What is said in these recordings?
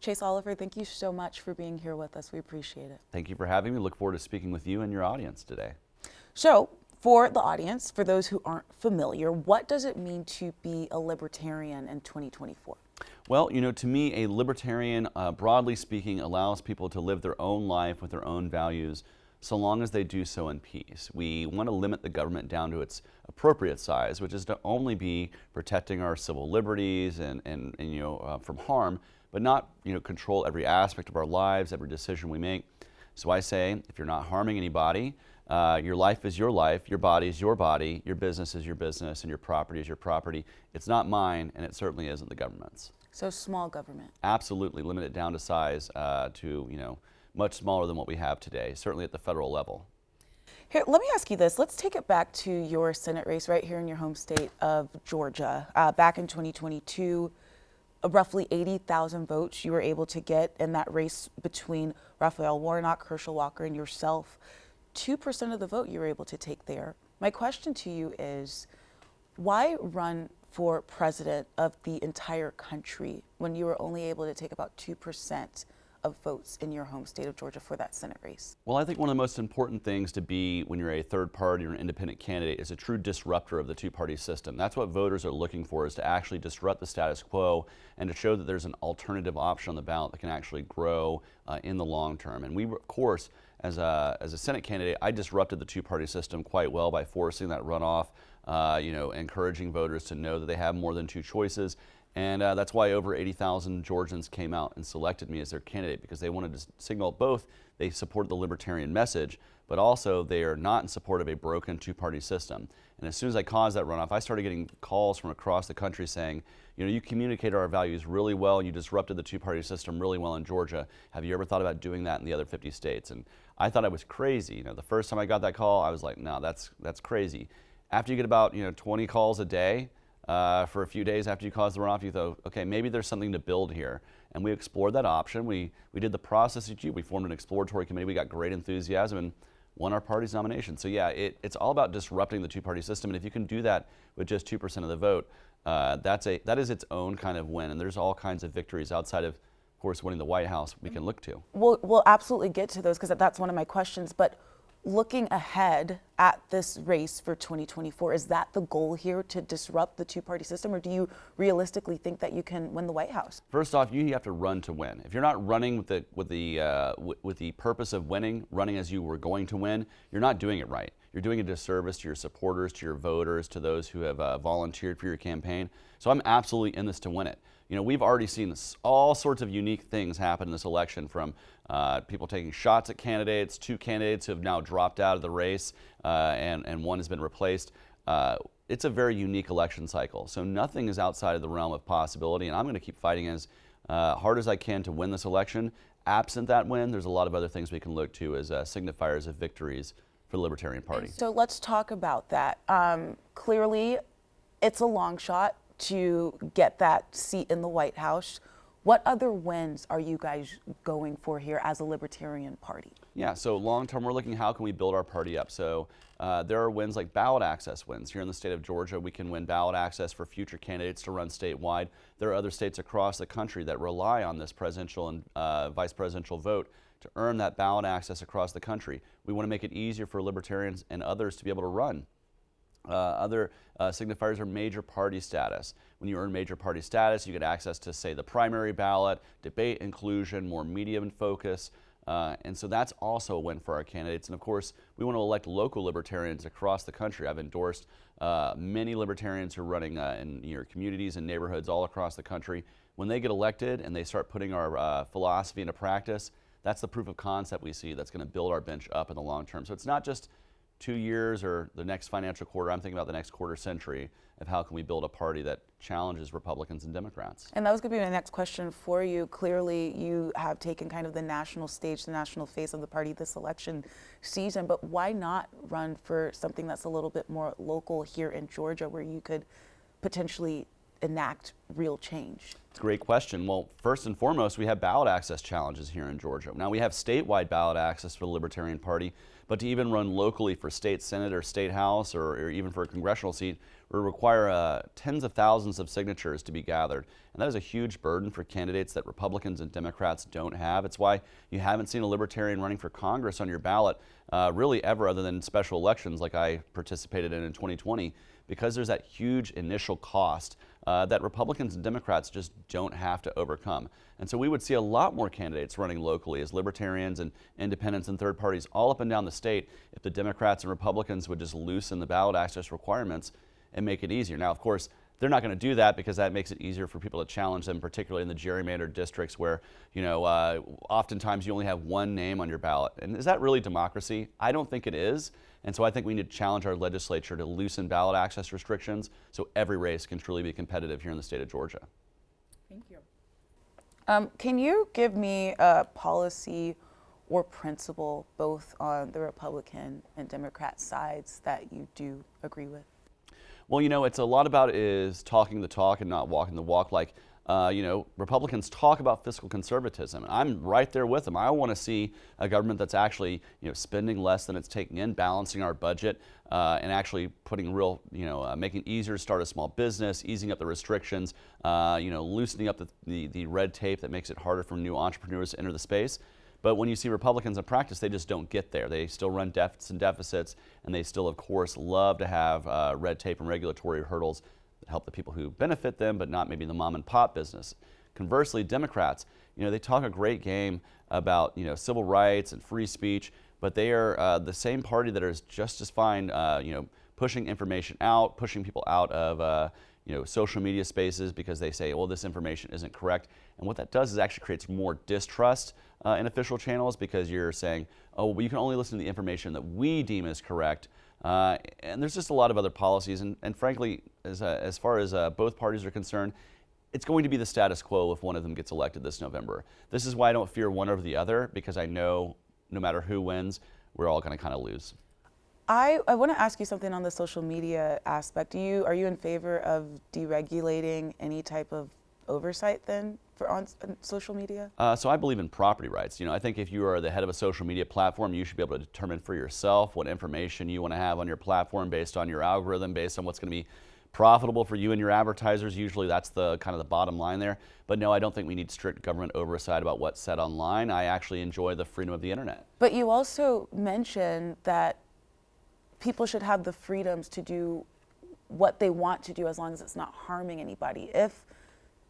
Chase Oliver, thank you so much for being here with us. We appreciate it. Thank you for having me. Look forward to speaking with you and your audience today. So, for the audience, for those who aren't familiar, what does it mean to be a libertarian in 2024? Well, to me, a libertarian, broadly speaking, allows people to live their own life with their own values, so long as they do so in peace. We want to limit the government down to its appropriate size, which is to only be protecting our civil liberties and from harm, but not control every aspect of our lives, every decision we make. So I say, if you're not harming anybody, your life is your life, your body is your body, your business is your business, and your property is your property. It's not mine, and it certainly isn't the government's. So small government. Absolutely, limit it down to size to much smaller than what we have today, certainly at the federal level. Here, let me ask you this. Let's take it back to your Senate race right here in your home state of Georgia. Back in 2022, roughly 80,000 votes you were able to get in that race between Raphael Warnock, Herschel Walker, and yourself. 2% of the vote you were able to take there. My question to you is, why run for president of the entire country when you were only able to take about 2% of votes in your home state of Georgia for that Senate race? Well, I think one of the most important things to be when you're a third party or an independent candidate is a true disruptor of the two-party system. That's what voters are looking for, is to actually disrupt the status quo and to show that there's an alternative option on the ballot that can actually grow in the long term. And we, of course, as a Senate candidate, I disrupted the two-party system quite well by forcing that runoff, encouraging voters to know that they have more than two choices. And that's why over 80,000 Georgians came out and selected me as their candidate, because they wanted to signal both they support the libertarian message, but also they are not in support of a broken two-party system. And as soon as I caused that runoff, I started getting calls from across the country saying, you communicated our values really well, and you disrupted the two-party system really well in Georgia. Have you ever thought about doing that in the other 50 states? And I thought I was crazy. The first time I got that call, I was like, no, that's crazy. After you get about 20 calls a day, for a few days after you cause the runoff, you thought, okay, maybe there's something to build here. And we explored that option. We did the process at you. We formed an exploratory committee. We got great enthusiasm and won our party's nomination. So yeah, it's all about disrupting the two-party system. And if you can do that with just 2% of the vote, that is its own kind of win. And there's all kinds of victories outside of course, winning the White House we can look to. We'll absolutely get to those, because that's one of my questions. But looking ahead at this race for 2024, is that the goal here, to disrupt the two-party system, or do you realistically think that you can win the White House? First off, you have to run to win. If you're not running with the purpose of winning, running as you were going to win, you're not doing it right. You're doing a disservice to your supporters, to your voters, to those who have volunteered for your campaign. So I'm absolutely in this to win it. We've already seen all sorts of unique things happen in this election, from people taking shots at candidates, 2 candidates who have now dropped out of the race, and one has been replaced. It's a very unique election cycle, so nothing is outside of the realm of possibility, and I'm going to keep fighting as hard as I can to win this election. Absent that win, there's a lot of other things we can look to as signifiers of victories for the Libertarian Party. So let's talk about that. Clearly, it's a long shot to get that seat in the White House. What other wins are you guys going for here as a Libertarian Party? Yeah, so long term, we're looking how can we build our party up. So there are wins like ballot access wins. Here in the state of Georgia, we can win ballot access for future candidates to run statewide. There are other states across the country that rely on this presidential and vice presidential vote to earn that ballot access across the country. We want to make it easier for libertarians and others to be able to run. Other signifiers are major party status. When you earn major party status, you get access to, say, the primary ballot, debate inclusion, more medium focus, and so that's also a win for our candidates. And of course, we want to elect local libertarians across the country. I've endorsed many libertarians who are running in your communities and neighborhoods all across the country. When they get elected and they start putting our philosophy into practice, that's the proof of concept we see that's going to build our bench up in the long term. So it's not just 2 years or the next financial quarter. I'm thinking about the next quarter century of how can we build a party that challenges Republicans and Democrats. And that was going to be my next question for you. Clearly, you have taken kind of the national stage, the national face of the party this election season, but why not run for something that's a little bit more local here in Georgia, where you could potentially enact real change? It's a great question. Well, first and foremost, we have ballot access challenges here in Georgia. Now, we have statewide ballot access for the Libertarian Party, but to even run locally for state senate or state house or even for a congressional seat, we require tens of thousands of signatures to be gathered. And that is a huge burden for candidates that Republicans and Democrats don't have. It's why you haven't seen a Libertarian running for Congress on your ballot really ever, other than special elections like I participated in 2020, because there's that huge initial cost that Republicans and Democrats just don't have to overcome. And so we would see a lot more candidates running locally as Libertarians and independents and third parties all up and down the state if the Democrats and Republicans would just loosen the ballot access requirements and make it easier. Now, of course, they're not going to do that because that makes it easier for people to challenge them, particularly in the gerrymandered districts where, oftentimes you only have one name on your ballot. And is that really democracy? I don't think it is. And so I think we need to challenge our legislature to loosen ballot access restrictions so every race can truly be competitive here in the state of Georgia. Thank you. Can you give me a policy or principle, both on the Republican and Democrat sides, that you do agree with? Well, it's a lot about is talking the talk and not walking the walk. Like, Republicans talk about fiscal conservatism. I'm right there with them. I want to see a government that's actually, spending less than it's taking in, balancing our budget, and actually putting real, making it easier to start a small business, easing up the restrictions, loosening up the red tape that makes it harder for new entrepreneurs to enter the space. But when you see Republicans in practice, they just don't get there. They still run deficits, and they still, of course, love to have red tape and regulatory hurdles that help the people who benefit them, but not maybe the mom and pop business. Conversely, Democrats, they talk a great game about civil rights and free speech, but they are the same party that is just as fine, pushing information out, pushing people out of social media spaces because they say, well, this information isn't correct. And what that does is actually creates more distrust in official channels because you're saying, oh, well, you can only listen to the information that we deem as correct. And there's just a lot of other policies. And frankly, as far as both parties are concerned, it's going to be the status quo if one of them gets elected this November. This is why I don't fear one over the other, because I know no matter who wins, we're all going to kind of lose. I want to ask you something on the social media aspect. Are you in favor of deregulating any type of oversight then on social media? So I believe in property rights. I think if you are the head of a social media platform, you should be able to determine for yourself what information you want to have on your platform based on your algorithm, based on what's going to be profitable for you and your advertisers. Usually that's the kind of the bottom line there. But no, I don't think we need strict government oversight about what's said online. I actually enjoy the freedom of the internet. But you also mentioned that people should have the freedoms to do what they want to do as long as it's not harming anybody. If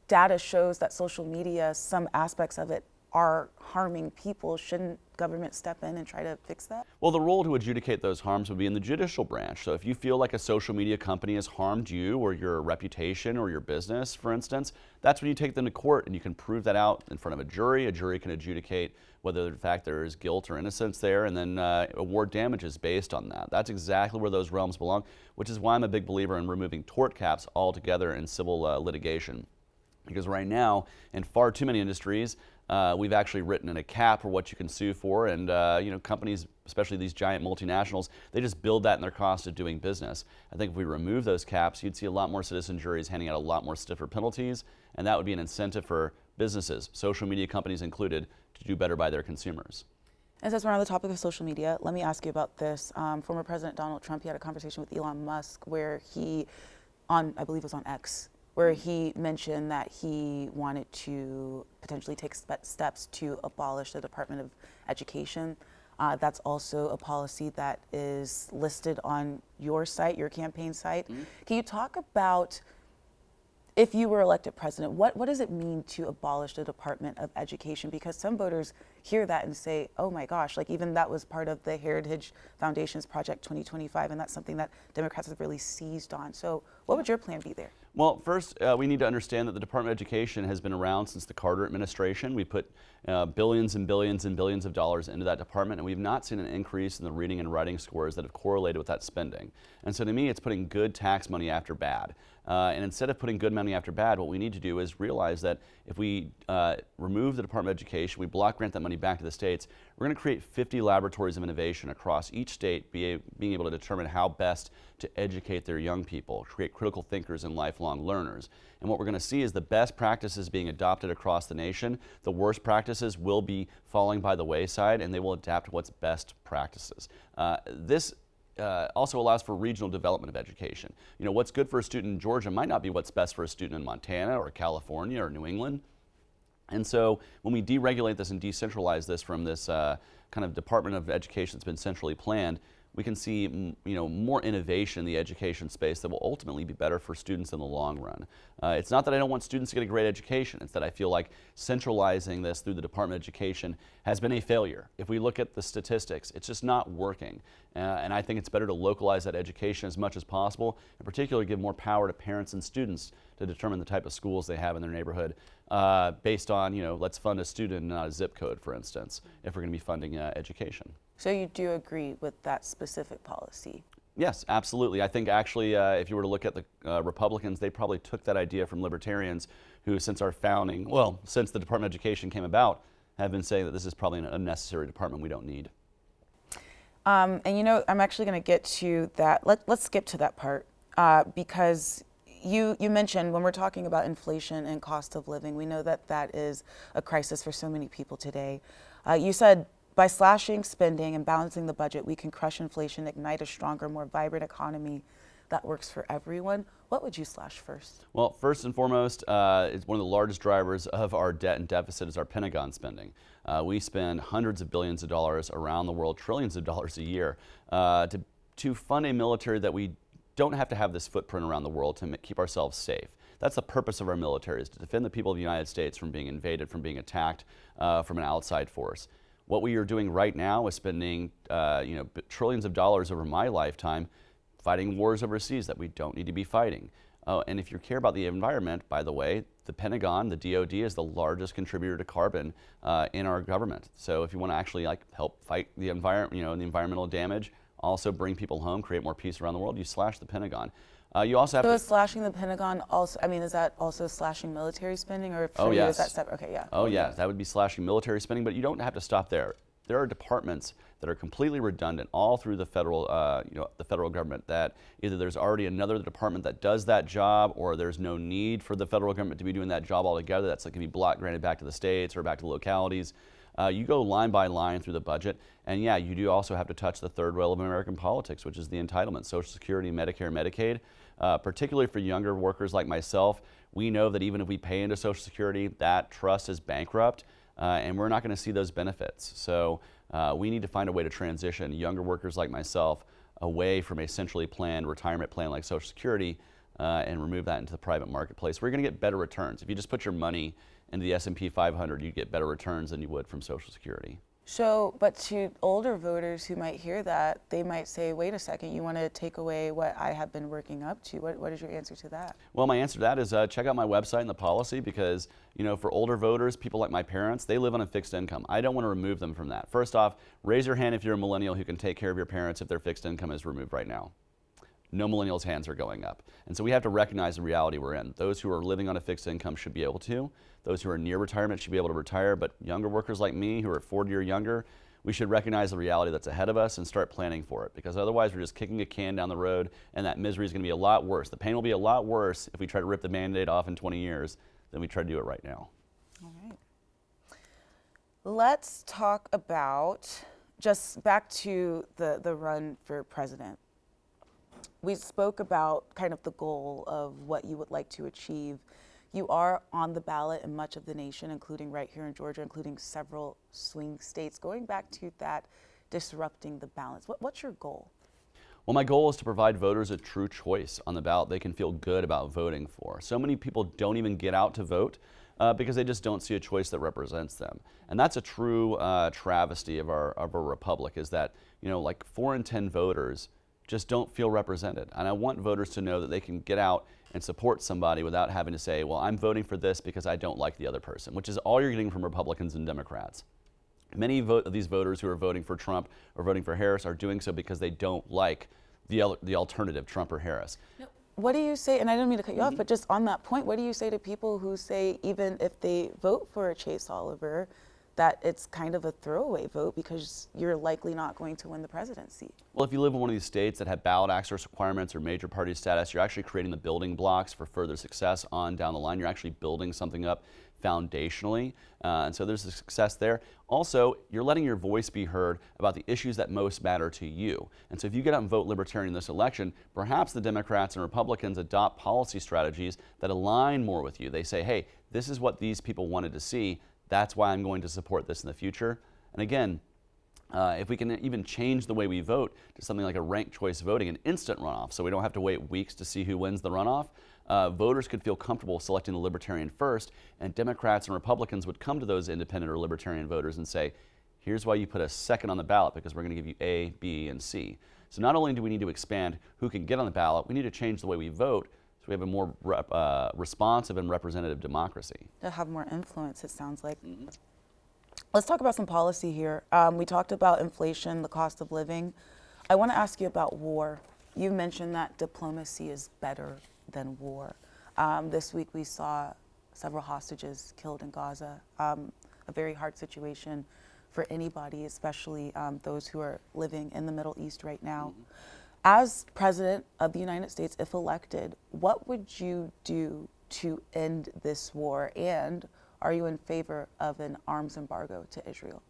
data shows that social media, some aspects of it are harming people, shouldn't government step in and try to fix that? Well, the role to adjudicate those harms would be in the judicial branch. So if you feel like a social media company has harmed you or your reputation or your business, for instance, that's when you take them to court and you can prove that out in front of a jury. A jury can adjudicate whether in fact there is guilt or innocence there and then award damages based on that. That's exactly where those realms belong, which is why I'm a big believer in removing tort caps altogether in civil litigation. Because right now, in far too many industries, we've actually written in a cap for what you can sue for, and companies, especially these giant multinationals, they just build that in their cost of doing business. I think if we remove those caps, you'd see a lot more citizen juries handing out a lot more stiffer penalties, and that would be an incentive for businesses, social media companies included, to do better by their consumers. And since we're on the topic of social media, let me ask you about this. Former President Donald Trump, he had a conversation with Elon Musk where he, I believe it was on X, where he mentioned that he wanted to potentially take steps to abolish the Department of Education. That's also a policy that is listed on your site, your campaign site. Mm-hmm. Can you talk about, if you were elected president, what does it mean to abolish the Department of Education? Because some voters hear that and say, oh my gosh, like even that was part of the Heritage Foundation's Project 2025, and that's something that Democrats have really seized on. So what would your plan be there? Well, first, we need to understand that the Department of Education has been around since the Carter administration. We put billions and billions and billions of dollars into that department, and we've not seen an increase in the reading and writing scores that have correlated with that spending. And so to me, it's putting good tax money after bad. And instead of putting good money after bad, what we need to do is realize that if we remove the Department of Education, we block grant that money back to the states, we're going to create 50 laboratories of innovation across each state, being able to determine how best to educate their young people, create critical thinkers and lifelong learners. And what we're going to see is the best practices being adopted across the nation. The worst practices will be falling by the wayside, and they will adapt to what's best practices. This also allows for regional development of education. You know, what's good for a student in Georgia might not be what's best for a student in Montana or California or New England. And so when we deregulate this and decentralize this from this kind of Department of Education that's been centrally planned, we can see more innovation in the education space that will ultimately be better for students in the long run. It's not that I don't want students to get a great education, it's that I feel like centralizing this through the Department of Education has been a failure. If we look at the statistics, it's just not working. And I think it's better to localize that education as much as possible, in particular give more power to parents and students to determine the type of schools they have in their neighborhood based on, let's fund a student, not a zip code, for instance, if we're going to be funding education. So you do agree with that specific policy? Yes, absolutely. I think actually if you were to look at the Republicans, they probably took that idea from Libertarians who since our founding, well, since the Department of Education came about, have been saying that this is probably an unnecessary department we don't need. And I'm actually going to get to that. Let's skip to that part because you mentioned when we're talking about inflation and cost of living, we know that that is a crisis for so many people today. You said by slashing spending and balancing the budget, we can crush inflation, ignite a stronger, more vibrant economy that works for everyone. What would you slash first? Well, first and foremost, it's one of the largest drivers of our debt and deficit is our Pentagon spending. We spend hundreds of billions of dollars around the world, trillions of dollars a year, to fund a military that we don't have to have this footprint around the world to keep ourselves safe. That's the purpose of our military, is to defend the people of the United States from being invaded, from being attacked from an outside force. What we are doing right now is spending trillions of dollars over my lifetime fighting wars overseas that we don't need to be fighting. And if you care about the environment, by the way, the Pentagon, the DoD, is the largest contributor to carbon in our government. So if you want to actually help fight the environment, the environmental damage, also bring people home, create more peace around the world, you slash the Pentagon. You also have so is slashing the Pentagon also, is that also slashing military spending, or for you, is that separate? Okay, yeah. Oh yeah, that would be slashing military spending, but you don't have to stop there. There are departments that are completely redundant all through the federal, the federal government, that either there's already another department that does that job, or there's no need for the federal government to be doing that job altogether. That's going to be block granted back to the states or back to the localities. You go line by line through the budget, and yeah, you do also have to touch the third rail of American politics, which is the entitlement, Social Security, Medicare, Medicaid. Particularly for younger workers like myself, we know that even if we pay into Social Security, that trust is bankrupt, and we're not going to see those benefits. So we need to find a way to transition younger workers like myself away from a centrally planned retirement plan like Social Security and remove that into the private marketplace. We're going to get better returns. If you just put your money into the S&P 500, you get better returns than you would from Social Security. So, but to older voters who might hear that, they might say, wait a second, you want to take away what I have been working up to. What is your answer to that? Well, my answer to that is check out my website and the policy, because, for older voters, people like my parents, they live on a fixed income. I don't want to remove them from that. First off, raise your hand if you're a millennial who can take care of your parents if their fixed income is removed right now. No millennials' hands are going up. And so we have to recognize the reality we're in. Those who are living on a fixed income should be able to. Those who are near retirement should be able to retire. But younger workers like me who are 40 or younger, we should recognize the reality that's ahead of us and start planning for it. Because otherwise we're just kicking a can down the road, and that misery is going to be a lot worse. The pain will be a lot worse if we try to rip the Band-Aid off in 20 years than we try to do it right now. All right. Let's talk about, just back to the run for president. We spoke about kind of the goal of what you would like to achieve. You are on the ballot in much of the nation, including right here in Georgia, including several swing states. Going back to that, disrupting the balance, what's your goal? Well, my goal is to provide voters a true choice on the ballot they can feel good about voting for. So many people don't even get out to vote because they just don't see a choice that represents them. And that's a true travesty of our republic, is that, like 4 in 10 voters just don't feel represented. And I want voters to know that they can get out and support somebody without having to say, well, I'm voting for this because I don't like the other person, which is all you're getting from Republicans and Democrats. Many of these voters who are voting for Trump or voting for Harris are doing so because they don't like the alternative, Trump or Harris. No, What do you say, and I didn't mean to cut you off, but just on that point, what do you say to people who say even if they vote for Chase Oliver, that it's kind of a throwaway vote because you're likely not going to win the presidency? Well, if you live in one of these states that have ballot access requirements or major party status, you're actually creating the building blocks for further success on down the line. You're actually building something up foundationally, and so there's a success there. Also, you're letting your voice be heard about the issues that most matter to you. And so if you get out and vote Libertarian in this election, perhaps the Democrats and Republicans adopt policy strategies that align more with you. They say, hey, this is what these people wanted to see. That's why I'm going to support this in the future. And again, if we can even change the way we vote to something like a ranked choice voting, an instant runoff, so we don't have to wait weeks to see who wins the runoff, voters could feel comfortable selecting the Libertarian first, and Democrats and Republicans would come to those independent or Libertarian voters and say, here's why you put us second on the ballot, because we're going to give you A, B, and C. So not only do we need to expand who can get on the ballot, we need to change the way we vote so we have a more responsive and representative democracy. To have more influence, it sounds like. Let's talk about some policy here. We talked about inflation, the cost of living. I want to ask you about war. You mentioned that diplomacy is better than war. This week we saw several hostages killed in Gaza, a very hard situation for anybody, especially those who are living in the Middle East right now. As President of the United States, if elected, what would you do to end this war? And are you in favor of an arms embargo to Israel?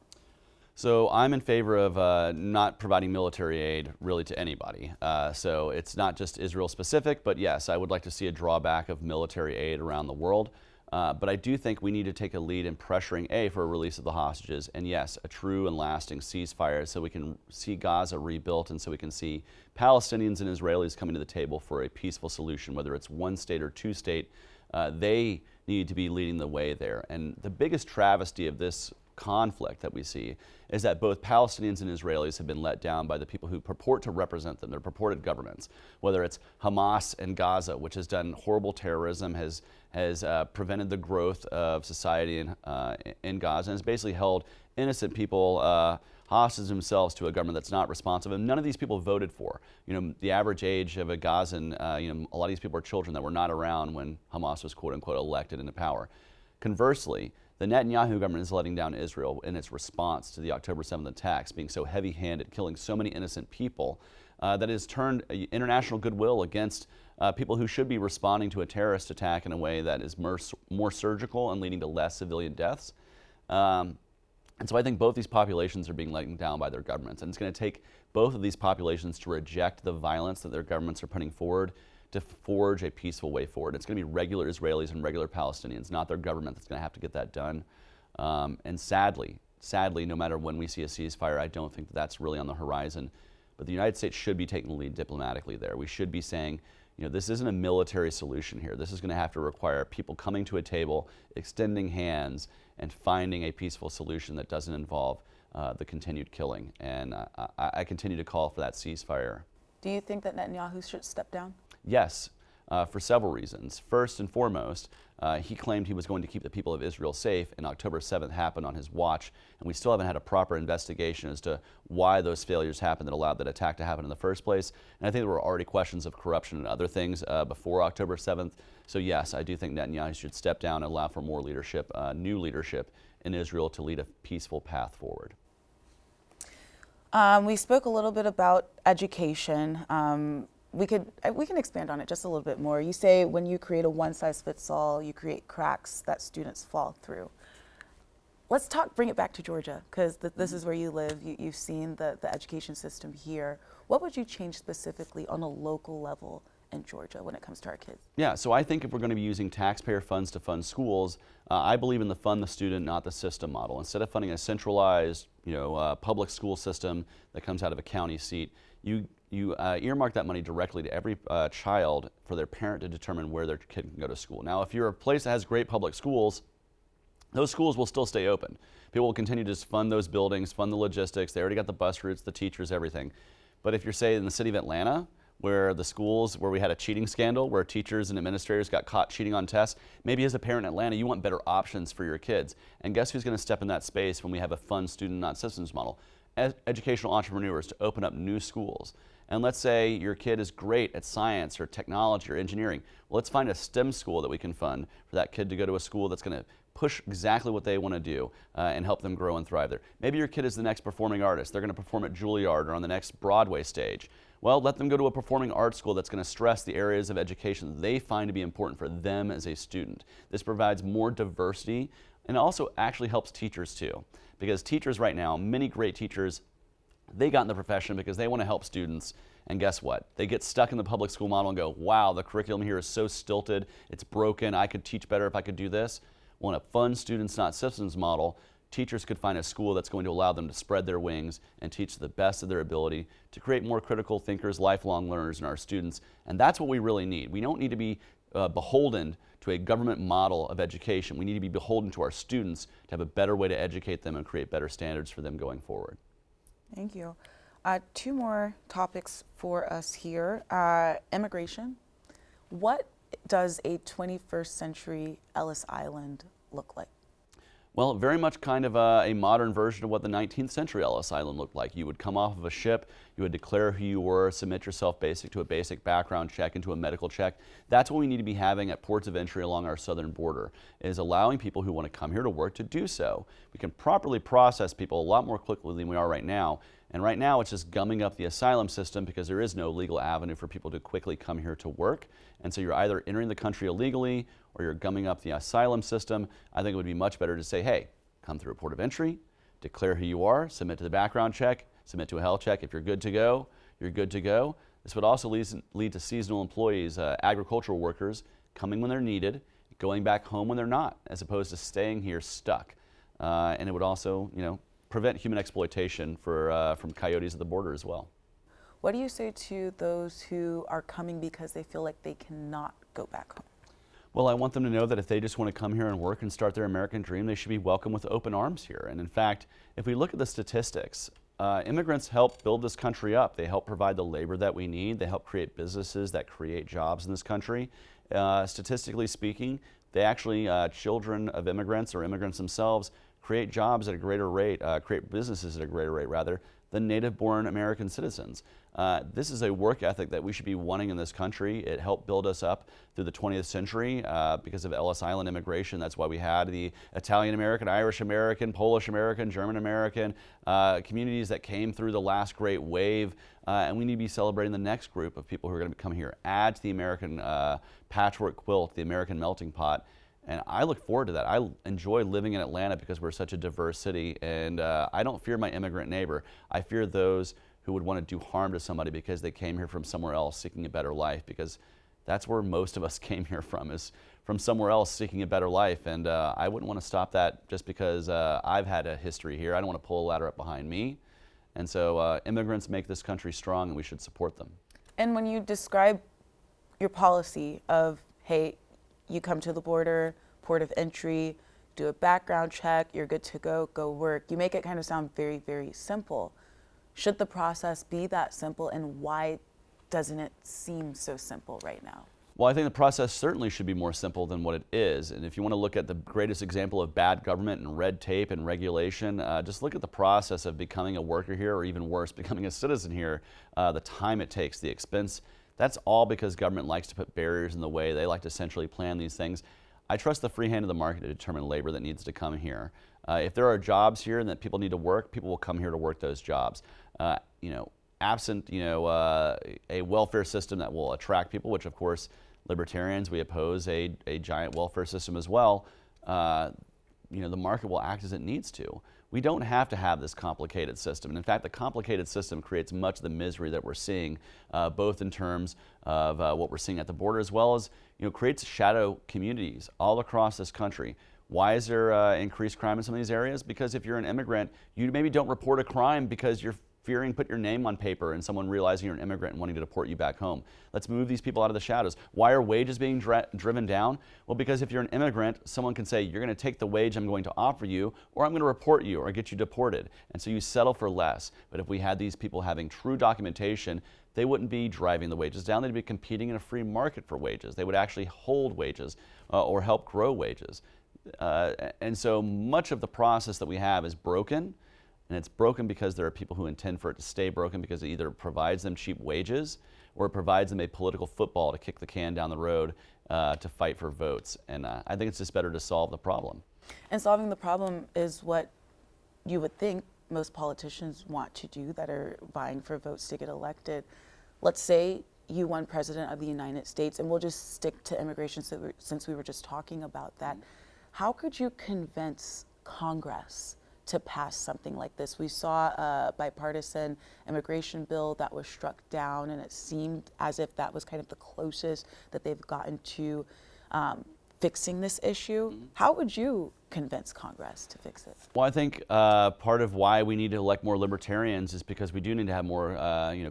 So I'm in favor of not providing military aid really to anybody. So it's not just Israel specific, but yes, I would like to see a drawback of military aid around the world. But I do think we need to take a lead in pressuring for a release of the hostages, and yes, a true and lasting ceasefire so we can see Gaza rebuilt and so we can see Palestinians and Israelis coming to the table for a peaceful solution, whether it's one state or two state. They need to be leading the way there. And the biggest travesty of this conflict that we see is that both Palestinians and Israelis have been let down by the people who purport to represent them, their purported governments, whether it's Hamas in Gaza, which has done horrible terrorism, has prevented the growth of society in Gaza, and has basically held innocent people hostage themselves to a government that's not responsive, and none of these people voted for. You know, the average age of a Gazan, a lot of these people are children that were not around when Hamas was quote unquote elected into power. Conversely, the Netanyahu government is letting down Israel in its response to the October 7th attacks, being so heavy-handed, killing so many innocent people, that has turned international goodwill against people who should be responding to a terrorist attack in a way that is more surgical and leading to less civilian deaths. And so I think both these populations are being let down by their governments, and it's going to take both of these populations to reject the violence that their governments are putting forward to forge a peaceful way forward. It's going to be regular Israelis and regular Palestinians, not their government, that's going to have to get that done. And sadly, no matter when we see a ceasefire, I don't think that that's really on the horizon. But the United States should be taking the lead diplomatically there. We should be saying, this isn't a military solution here. This is going to have to require people coming to a table, extending hands, and finding a peaceful solution that doesn't involve the continued killing. And I continue to call for that ceasefire. Do you think that Netanyahu should step down? Yes, for several reasons. First and foremost, he claimed he was going to keep the people of Israel safe, and October 7th happened on his watch, and we still haven't had a proper investigation as to why those failures happened that allowed that attack to happen in the first place. And I think there were already questions of corruption and other things before October 7th. So yes, I do think Netanyahu should step down and allow for more leadership, new leadership in Israel to lead a peaceful path forward. We spoke a little bit about education. We can expand on it just a little bit more. You say when you create a one-size-fits-all, you create cracks that students fall through. Let's bring it back to Georgia, because this is where you live. You've seen the education system here. What would you change specifically on a local level in Georgia when it comes to our kids? Yeah, so I think if we're going to be using taxpayer funds to fund schools, I believe in the fund the student, not the system model. Instead of funding a centralized, public school system that comes out of a county seat, you earmark that money directly to every child for their parent to determine where their kid can go to school. Now, if you're a place that has great public schools, those schools will still stay open. People will continue to just fund those buildings, fund the logistics. They already got the bus routes, the teachers, everything. But if you're, say, in the city of Atlanta, where the schools, where we had a cheating scandal, where teachers and administrators got caught cheating on tests, maybe as a parent in Atlanta, you want better options for your kids. And guess who's going to step in that space when we have a fund student, not systems model? Educational entrepreneurs to open up new schools. And let's say your kid is great at science or technology or engineering. Well, let's find a STEM school that we can fund for that kid to go to a school that's going to push exactly what they want to do and help them grow and thrive there. Maybe your kid is the next performing artist. They're going to perform at Juilliard or on the next Broadway stage. Well, let them go to a performing arts school that's going to stress the areas of education they find to be important for them as a student. This provides more diversity and also actually helps teachers too. Because teachers right now, many great teachers, they got in the profession because they want to help students. And guess what? They get stuck in the public school model and go, wow, the curriculum here is so stilted, it's broken, I could teach better if I could do this. Well, in a fun students, not systems model, teachers could find a school that's going to allow them to spread their wings and teach to the best of their ability to create more critical thinkers, lifelong learners in our students. And that's what we really need. We don't need to be beholden to a government model of education. We need to be beholden to our students to have a better way to educate them and create better standards for them going forward. Thank you. Two more topics for us here. Immigration. What does a 21st century Ellis Island look like? Well, very much kind of a modern version of what the 19th century Ellis Island looked like. You would come off of a ship, you would declare who you were, submit yourself to a basic background check and to a medical check. That's what we need to be having at ports of entry along our southern border, is allowing people who want to come here to work to do so. We can properly process people a lot more quickly than we are right now. And right now it's just gumming up the asylum system because there is no legal avenue for people to quickly come here to work. And so you're either entering the country illegally or you're gumming up the asylum system. I think it would be much better to say, hey, come through a port of entry, declare who you are, submit to the background check, submit to a health check. If you're good to go, you're good to go. This would also lead to seasonal employees, agricultural workers, coming when they're needed, going back home when they're not, as opposed to staying here stuck. And it would also, prevent human exploitation from coyotes at the border as well. What do you say to those who are coming because they feel like they cannot go back home? Well, I want them to know that if they just want to come here and work and start their American dream, they should be welcome with open arms here. And in fact, if we look at the statistics, immigrants help build this country up. They help provide the labor that we need. They help create businesses that create jobs in this country. Statistically speaking, they actually, children of immigrants or immigrants themselves, create jobs at a greater rate, create businesses at a greater rate rather, than native-born American citizens. This is a work ethic that we should be wanting in this country. It helped build us up through the 20th century because of Ellis Island immigration. That's why we had the Italian-American, Irish-American, Polish-American, German-American communities that came through the last great wave. And we need to be celebrating the next group of people who are going to come here, add to the American patchwork quilt, the American melting pot. And I look forward to that. I enjoy living in Atlanta because we're such a diverse city, and I don't fear my immigrant neighbor. I fear those who would want to do harm to somebody because they came here from somewhere else seeking a better life, because that's where most of us came here from, is from somewhere else seeking a better life. And I wouldn't want to stop that just because I've had a history here. I don't want to pull a ladder up behind me. And so immigrants make this country strong, and we should support them. And when you describe your policy of, hey, you come to the border, port of entry, do a background check, you're good to go, go work. You make it kind of sound very, very simple. Should the process be that simple, and why doesn't it seem so simple right now? Well, I think the process certainly should be more simple than what it is. And if you want to look at the greatest example of bad government and red tape and regulation, just look at the process of becoming a worker here, or even worse, becoming a citizen here, the time it takes, the expense. That's all because government likes to put barriers in the way. They like to centrally plan these things. I trust the free hand of the market to determine labor that needs to come here. If there are jobs here and that people need to work, people will come here to work those jobs. Absent a welfare system that will attract people, which of course libertarians, we oppose a giant welfare system as well. The market will act as it needs to. We don't have to have this complicated system. And in fact, the complicated system creates much of the misery that we're seeing, both in terms of what we're seeing at the border, as well as creates shadow communities all across this country. Why is there increased crime in some of these areas? Because if you're an immigrant, you maybe don't report a crime because you're fearing put your name on paper and someone realizing you're an immigrant and wanting to deport you back home. Let's move these people out of the shadows. Why are wages being driven down? Well, because if you're an immigrant, someone can say, you're going to take the wage I'm going to offer you, or I'm going to report you or get you deported. And so you settle for less. But if we had these people having true documentation, they wouldn't be driving the wages down. They'd be competing in a free market for wages. They would actually hold wages or help grow wages. And so much of the process that we have is broken. And it's broken because there are people who intend for it to stay broken because it either provides them cheap wages or it provides them a political football to kick the can down the road to fight for votes. And I think it's just better to solve the problem. And solving the problem is what you would think most politicians want to do that are vying for votes to get elected. Let's say you won president of the United States, and we'll just stick to immigration since we were just talking about that. How could you convince Congress to pass something like this? We saw a bipartisan immigration bill that was struck down, and it seemed as if that was kind of the closest that they've gotten to fixing this issue. How would you convince Congress to fix it? Well, I think part of why we need to elect more libertarians is because we do need to have more,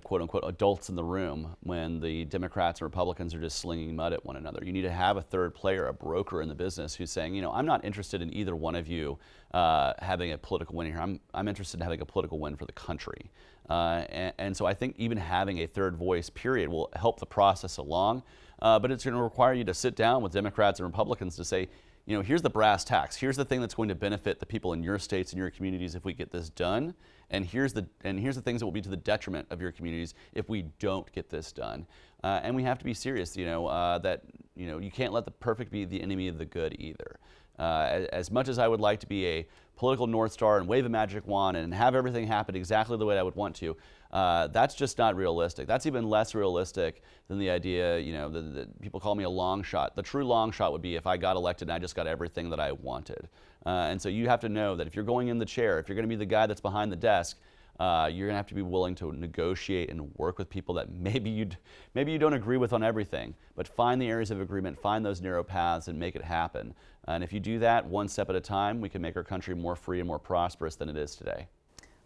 quote unquote, adults in the room when the Democrats and Republicans are just slinging mud at one another. You need to have a third player, a broker in the business who's saying, I'm not interested in either one of you having a political win here. I'm interested in having a political win for the country. And so I think even having a third voice, period, will help the process along. But it's going to require you to sit down with Democrats and Republicans to say, here's the brass tacks. Here's the thing that's going to benefit the people in your states and your communities if we get this done. And here's the things that will be to the detriment of your communities if we don't get this done. And we have to be serious, that you can't let the perfect be the enemy of the good either. As much as I would like to be a political North Star and wave a magic wand and have everything happen exactly the way I would want to, that's just not realistic. That's even less realistic than the idea, that people call me a long shot. The true long shot would be if I got elected and I just got everything that I wanted. And so you have to know that if you're going in the chair, if you're going to be the guy that's behind the desk, you're going to have to be willing to negotiate and work with people that maybe you don't agree with on everything, but find the areas of agreement, find those narrow paths, and make it happen. And if you do that one step at a time, we can make our country more free and more prosperous than it is today.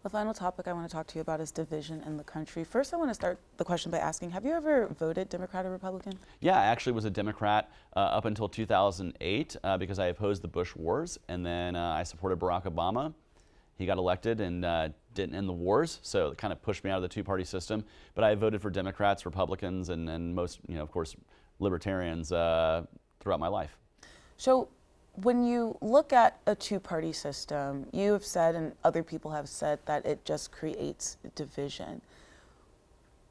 The final topic I want to talk to you about is division in the country. First, I want to start the question by asking, have you ever voted Democrat or Republican? Yeah, I actually was a Democrat up until 2008 because I opposed the Bush wars, and then I supported Barack Obama. He got elected and didn't end the wars, so it kind of pushed me out of the two-party system. But I voted for Democrats, Republicans, and most, of course, libertarians throughout my life. So when you look at a two-party system, you have said, and other people have said, that it just creates division.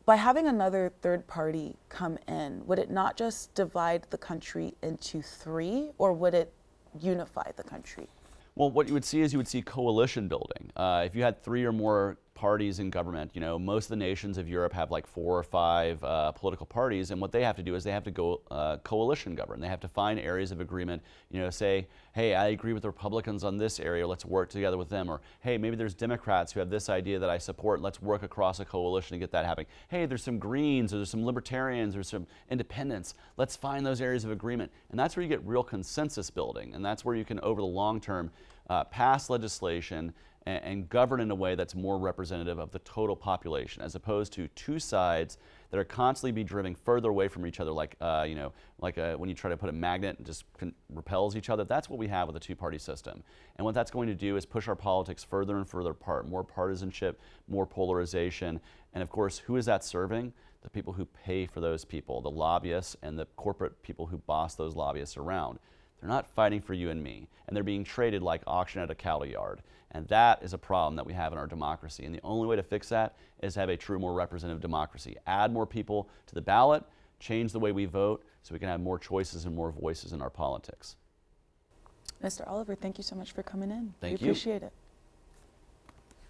By having another third party come in, would it not just divide the country into three, or would it unify the country? Well, what you would see is you would see coalition building. If you had three or more parties in government, most of the nations of Europe have like 4 or 5 political parties, and what they have to do is they have to go coalition govern. They have to find areas of agreement, say, hey, I agree with the Republicans on this area, let's work together with them. Or, hey, maybe there's Democrats who have this idea that I support, let's work across a coalition to get that happening. Hey, there's some Greens, or there's some Libertarians, or some Independents. Let's find those areas of agreement. And that's where you get real consensus building, and that's where you can, over the long term, pass legislation and govern in a way that's more representative of the total population, as opposed to two sides that are constantly be driven further away from each other, like when you try to put a magnet and just repels each other. That's what we have with a two-party system. And what that's going to do is push our politics further and further apart, more partisanship, more polarization. And of course, who is that serving? The people who pay for those people, the lobbyists and the corporate people who boss those lobbyists around. They're not fighting for you and me, and they're being traded like auction at a cattle yard. And that is a problem that we have in our democracy. And the only way to fix that is to have a true, more representative democracy. Add more people to the ballot, change the way we vote, so we can have more choices and more voices in our politics. Mr. Oliver, thank you so much for coming in. Thank you. We appreciate it.